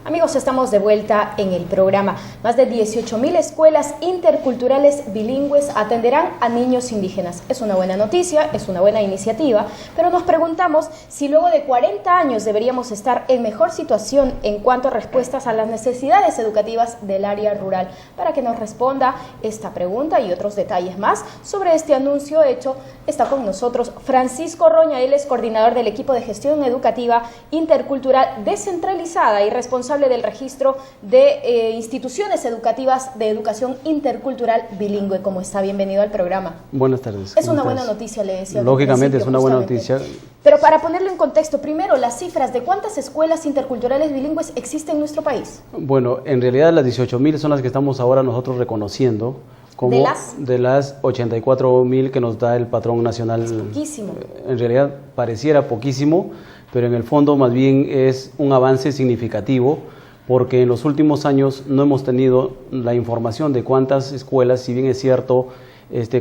Amigos, estamos de vuelta en el programa. Más de 18.000 escuelas interculturales bilingües atenderán a niños indígenas. Es una buena noticia, es una buena iniciativa, pero nos preguntamos si luego de 40 años deberíamos estar en mejor situación en cuanto a respuestas a las necesidades educativas del área rural. Para que nos responda esta pregunta y otros detalles más sobre este anuncio hecho, está con nosotros Francisco Roña. Él es coordinador del equipo de gestión educativa intercultural descentralizada y responsable del registro de instituciones educativas de educación intercultural bilingüe. ¿Cómo está? Bienvenido al programa. Buenas tardes. Es una buena noticia, le decía. Lógicamente es una buena noticia. Pero para ponerlo en contexto, primero las cifras de cuántas escuelas interculturales bilingües existen en nuestro país. Bueno, en realidad las 18.000 son las que estamos ahora nosotros reconociendo como de las 84.000 que nos da el patrón nacional. Es poquísimo. En realidad pareciera poquísimo, pero en el fondo más bien es un avance significativo, porque en los últimos años no hemos tenido la información de cuántas escuelas, si bien es cierto,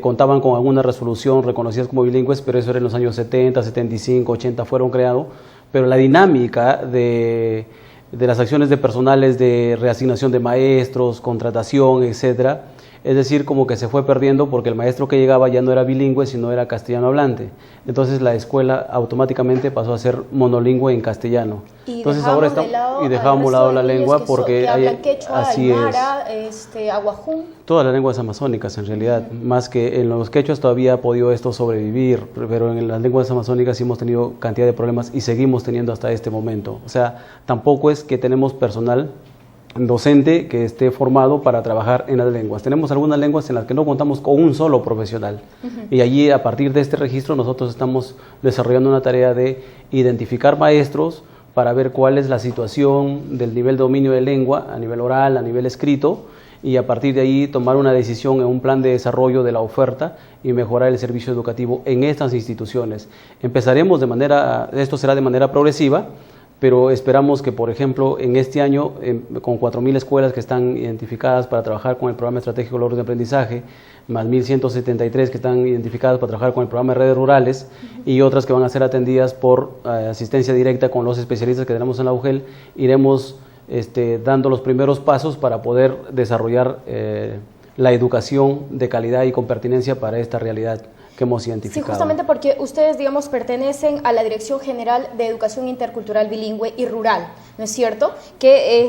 contaban con alguna resolución reconocidas como bilingües, pero eso era en los años 70, 75, 80 fueron creados, pero la dinámica de las acciones de personales de reasignación de maestros, contratación, etcétera, es decir, como que se fue perdiendo porque el maestro que llegaba ya no era bilingüe, sino era castellano hablante. Entonces la escuela automáticamente pasó a ser monolingüe en castellano. Entonces ahora dejamos de lado la lengua porque hablan quechua, aymara, aguajún. Todas las lenguas amazónicas en realidad, más que en los quechuas todavía ha podido esto sobrevivir, pero en las lenguas amazónicas sí hemos tenido cantidad de problemas y seguimos teniendo hasta este momento. O sea, tampoco es que tenemos personal docente que esté formado para trabajar en las lenguas. Tenemos algunas lenguas en las que no contamos con un solo profesional. Y allí, a partir de este registro, nosotros estamos desarrollando una tarea de identificar maestros para ver cuál es la situación del nivel de dominio de lengua a nivel oral, a nivel escrito, y a partir de ahí tomar una decisión en un plan de desarrollo de la oferta y mejorar el servicio educativo en estas instituciones. Empezaremos esto será de manera progresiva, pero esperamos que, por ejemplo, en este año, con 4.000 escuelas que están identificadas para trabajar con el programa estratégico de logros de aprendizaje, más 1.173 que están identificadas para trabajar con el programa de redes rurales y otras que van a ser atendidas por asistencia directa con los especialistas que tenemos en la UGEL, iremos dando los primeros pasos para poder desarrollar la educación de calidad y con pertinencia para esta realidad que hemos identificado. Sí, justamente porque ustedes, digamos, pertenecen a la Dirección General de Educación Intercultural Bilingüe y Rural, ¿no es cierto? Que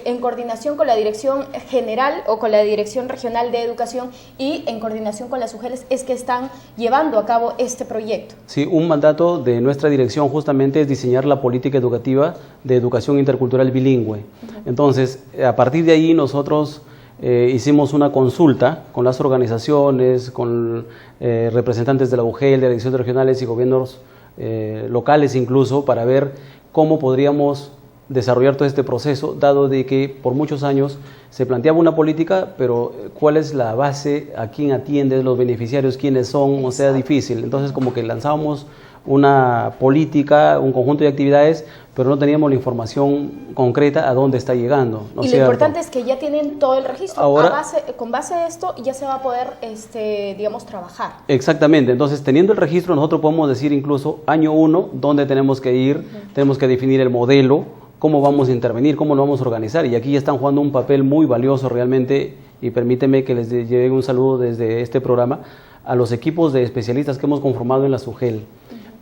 en coordinación con la Dirección General o con la Dirección Regional de Educación y en coordinación con las UGELs es que están llevando a cabo este proyecto. Sí, un mandato de nuestra dirección justamente es diseñar la política educativa de educación intercultural bilingüe. Entonces, a partir de ahí nosotros hicimos una consulta con las organizaciones, con representantes de la UGEL, de las direcciones regionales y gobiernos locales incluso, para ver cómo podríamos desarrollar todo este proceso, dado de que por muchos años se planteaba una política, pero ¿cuál es la base? ¿A quién atiende? ¿Los beneficiarios? ¿Quiénes son? O sea, difícil. Entonces como que lanzábamos una política, un conjunto de actividades, pero no teníamos la información concreta a dónde está llegando. ¿No y lo importante es que ya tienen todo el registro. Ahora, con base a esto ya se va a poder, digamos, trabajar. Exactamente. Entonces, teniendo el registro, nosotros podemos decir incluso año 1, dónde tenemos que ir, tenemos que definir el modelo, cómo vamos a intervenir, cómo lo vamos a organizar. Y aquí ya están jugando un papel muy valioso realmente, y permíteme que les lleve un saludo desde este programa a los equipos de especialistas que hemos conformado en la SUGEL.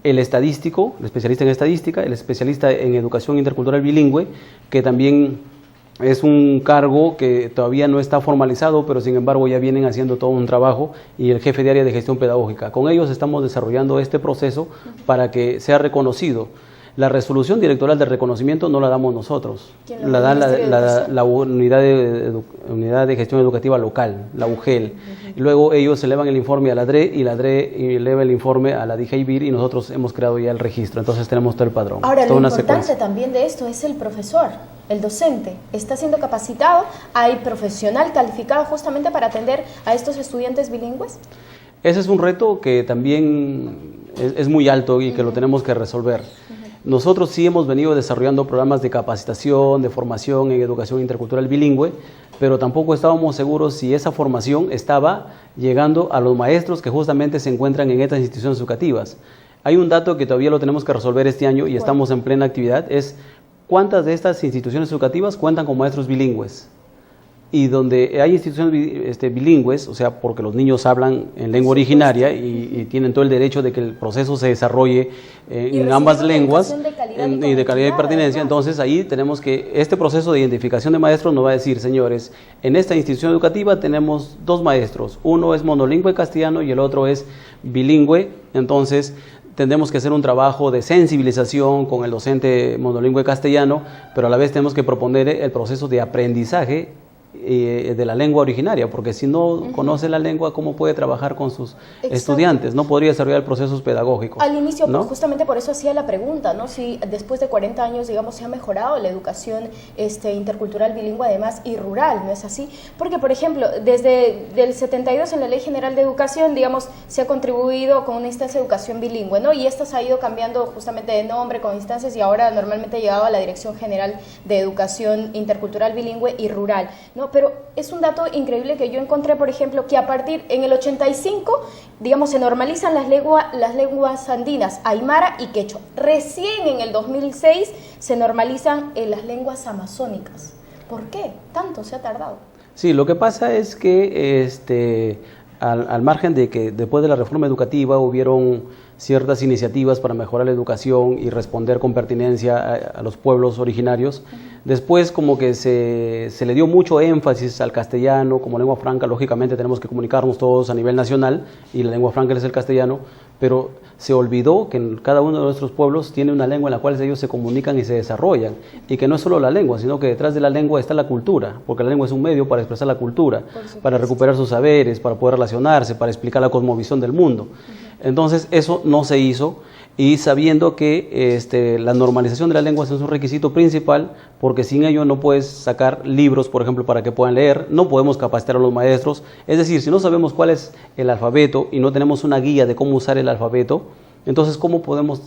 El estadístico, el especialista en estadística, el especialista en educación intercultural bilingüe, que también es un cargo que todavía no está formalizado, pero sin embargo ya vienen haciendo todo un trabajo, y el jefe de área de gestión pedagógica. Con ellos estamos desarrollando este proceso para que sea reconocido. La resolución directoral de reconocimiento no la damos nosotros, la da la unidad de gestión educativa local, la UGEL. Y luego ellos elevan el informe a la DRE y la DRE eleva el informe a la DIGEIBIR y nosotros hemos creado ya el registro, entonces tenemos todo el padrón. Ahora, lo importante también de esto es el profesor, el docente. Está siendo capacitado, hay profesional calificado justamente para atender a estos estudiantes bilingües. Ese es un reto que también es muy alto y que lo tenemos que resolver. Nosotros sí hemos venido desarrollando programas de capacitación, de formación en educación intercultural bilingüe, pero tampoco estábamos seguros si esa formación estaba llegando a los maestros que justamente se encuentran en estas instituciones educativas. Hay un dato que todavía lo tenemos que resolver este año y estamos en plena actividad, es ¿cuántas de estas instituciones educativas cuentan con maestros bilingües? Y donde hay instituciones bilingües, o sea, porque los niños hablan en lengua originaria y tienen todo el derecho de que el proceso se desarrolle en ambas lenguas y de calidad y pertinencia, entonces ahí tenemos que este proceso de identificación de maestros nos va a decir, señores, en esta institución educativa tenemos 2 maestros, uno es monolingüe castellano y el otro es bilingüe, entonces tendremos que hacer un trabajo de sensibilización con el docente monolingüe castellano, pero a la vez tenemos que proponer el proceso de aprendizaje de la lengua originaria, porque si no conoce la lengua, ¿cómo puede trabajar con sus estudiantes? No podría desarrollar procesos pedagógicos. Al inicio, ¿no? justamente por eso hacía la pregunta, ¿no? Si después de 40 años, digamos, se ha mejorado la educación intercultural bilingüe, además, y rural, ¿no es así? Porque, por ejemplo, desde el 72 en la Ley General de Educación, digamos, se ha contribuido con una instancia de educación bilingüe, ¿no? Y esta se ha ido cambiando justamente de nombre, con instancias, y ahora normalmente ha llegado a la Dirección General de Educación Intercultural Bilingüe y Rural, ¿no? Pero es un dato increíble que yo encontré, por ejemplo, que a partir en el 85, digamos, se normalizan las lenguas andinas, aymara y quechua. Recién en el 2006 se normalizan las lenguas amazónicas. ¿Por qué? ¿Tanto se ha tardado? Sí, lo que pasa es que al margen de que después de la reforma educativa hubieron ciertas iniciativas para mejorar la educación y responder con pertinencia a los pueblos originarios. Después como que se le dio mucho énfasis al castellano como lengua franca, lógicamente tenemos que comunicarnos todos a nivel nacional y la lengua franca es el castellano, pero se olvidó que en cada uno de nuestros pueblos tiene una lengua en la cual ellos se comunican y se desarrollan, y que no es solo la lengua, sino que detrás de la lengua está la cultura, porque la lengua es un medio para expresar la cultura, para recuperar sus saberes, para poder relacionarse, para explicar la cosmovisión del mundo. Entonces eso no se hizo, y sabiendo que la normalización de la lengua es un requisito principal, porque sin ello no puedes sacar libros, por ejemplo, para que puedan leer, no podemos capacitar a los maestros, es decir, si no sabemos cuál es el alfabeto y no tenemos una guía de cómo usar el alfabeto, entonces ¿cómo podemos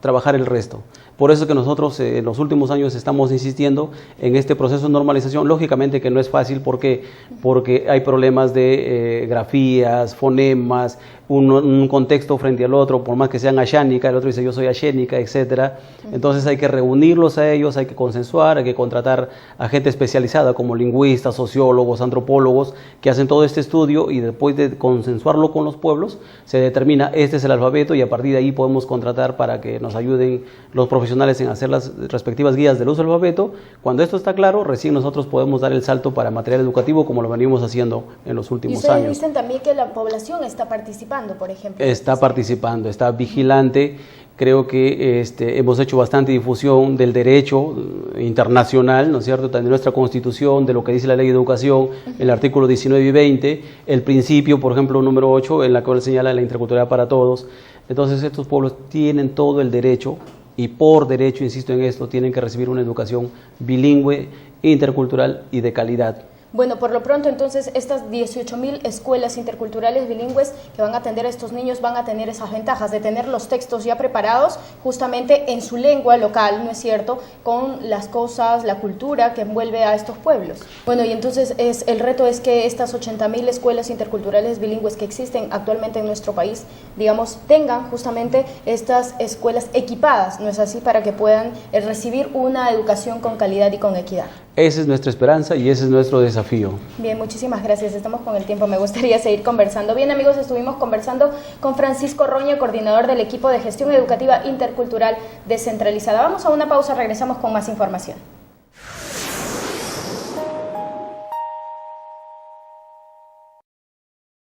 trabajar el resto? Por eso que nosotros en los últimos años estamos insistiendo en este proceso de normalización. Lógicamente que no es fácil porque hay problemas de grafías, fonemas, un contexto frente al otro, por más que sean ashánica, el otro dice yo soy ashénica, etcétera. Entonces hay que reunirlos a ellos, hay que consensuar, hay que contratar a gente especializada como lingüistas, sociólogos, antropólogos, que hacen todo este estudio, y después de consensuarlo con los pueblos, se determina este es el alfabeto, y a partir de ahí podemos contratar para que nos ayuden los profesionales en hacer las respectivas guías del uso del alfabeto. Cuando esto está claro, recién nosotros podemos dar el salto para material educativo, como lo venimos haciendo en los últimos años. Y ustedes dicen también que la población está participando, por ejemplo. Está participando, está vigilante. Creo que hemos hecho bastante difusión del derecho internacional, ¿no es cierto?, de nuestra Constitución, de lo que dice la Ley de Educación, el artículo 19 y 20, el principio, por ejemplo, número 8, en la cual señala la interculturalidad para todos. Entonces, estos pueblos tienen todo el derecho, y por derecho, insisto en esto, tienen que recibir una educación bilingüe, intercultural y de calidad. Bueno, por lo pronto, entonces, estas 18.000 escuelas interculturales bilingües que van a atender a estos niños van a tener esas ventajas de tener los textos ya preparados justamente en su lengua local, ¿no es cierto?, con las cosas, la cultura que envuelve a estos pueblos. Bueno, y entonces el reto es que estas 80.000 escuelas interculturales bilingües que existen actualmente en nuestro país, digamos, tengan justamente estas escuelas equipadas, ¿no es así?, para que puedan recibir una educación con calidad y con equidad. Esa es nuestra esperanza y ese es nuestro desafío. Bien, muchísimas gracias. Estamos con el tiempo. Me gustaría seguir conversando. Bien, amigos, estuvimos conversando con Francisco Roña, coordinador del equipo de gestión educativa intercultural descentralizada. Vamos a una pausa, regresamos con más información.